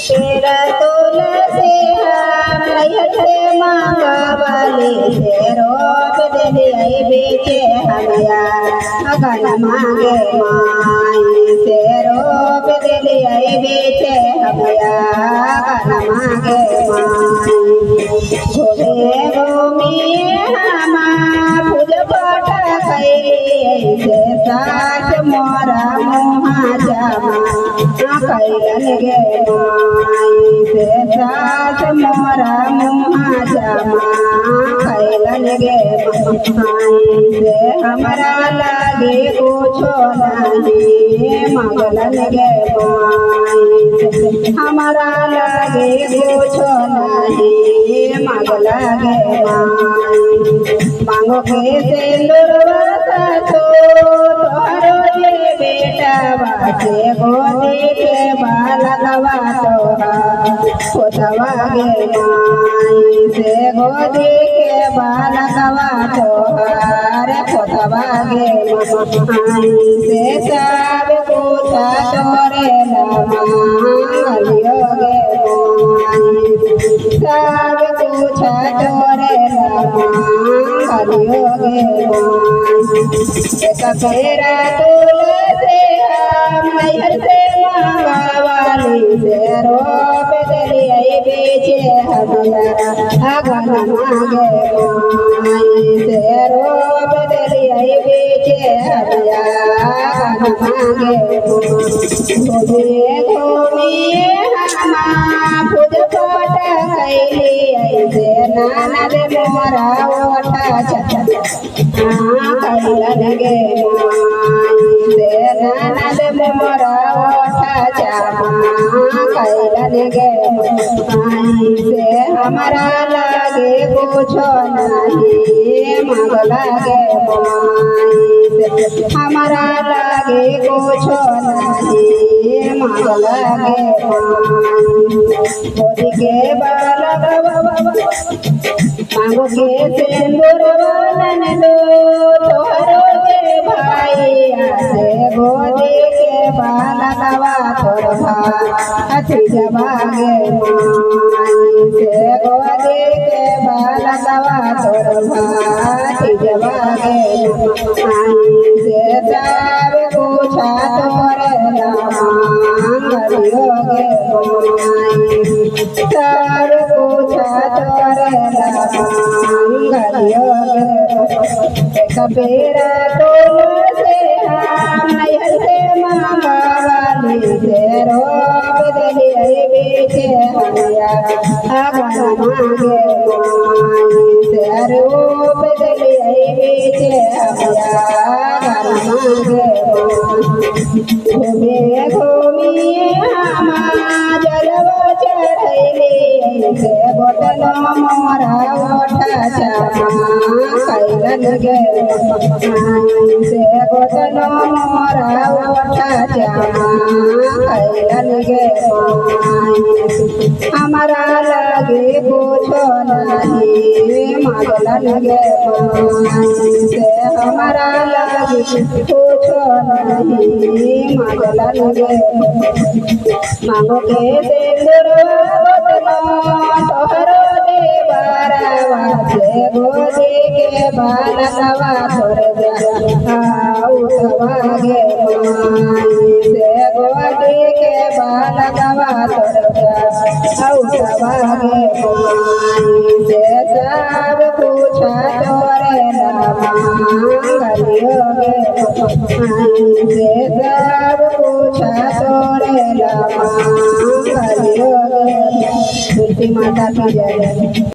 तेरा तुलसी हम नैहर से मांगवाली से रोप दे दिए बेचे हमाया अगन मांगे माई से रोप दे दिए बेचे हमाया अगन मांगे माई घूमे घूमिए हमार पूज पाठ कैली से सास मोरा मुहा जामा कैलन गे माई से सास मोरा मुहा जामा कैलन गे माई से हमरा लागे कुछो नहीं मगलन गे माई से हमरा लागे कुछो नहीं मगला गे माई मांगो के सिंदूरवा तो तोहरो ये बेटा बासे गोदी के बालकवा तोहरा गे माई से गोदी के बालकवा तोहर पोतवा गे माई से सब कुछ तोरे मांगलियो गे माई सब कुछ तोरे मांगलियो गे माई एक फेरा तुलसी हम नैहर से मांगवाली से रोप दिए बेचे हमारा अगन मांगे माई से रोप दिए बेचे हमारा अगन मांगे घूमिए घूमिए हम पूज पाठ कैली से ननद मोरा ओठा कैलन गे माई से ननद मोरा ओठा जामा कैलन गे माई से हमरा लागे कुछो नहीं मगला गे माई से हमरा लागे कुछो नहीं मगला गे माई गोदी के बालकवा मांगो के सिंदूरवा ननदो तोहरो गे भाई से गोदी के बालकवा तोरभा अति जबा गे माई से गोदी के बालकवा तोरभा अति जबा गे माई से सब कुछ तोरे मांगलियो गे माई सब कुछ तोरे मांगलियो गे कबीरा तुलसी हम नैहर से मांगवाली से रोप दिए बेचे हमारा अगन मांगे माई से रोप दिए बेचे हमारा अगन मांगे घूमिए घूमिए हम जलवा चढ़ैली से बोतल मोरा ओठा जामा कैलन गे माई से बोतल मोरा ओठा जामा कैलन गे माई हमरा लागे कुछो नहीं मगलन गे माई से हमरा लागे कुछो नहीं मगलन गे मांगो के सिंदूरवा तोहरो दे बारवा से गोदी के बालकवा तोर उठवा गे माई से गोदी के बालकवा तोर उठवा गे माई से सब कुछ तोरे मांगलियो गे माई से सब कुछ तोरे मांगलियो गे तुलसी माता की जय।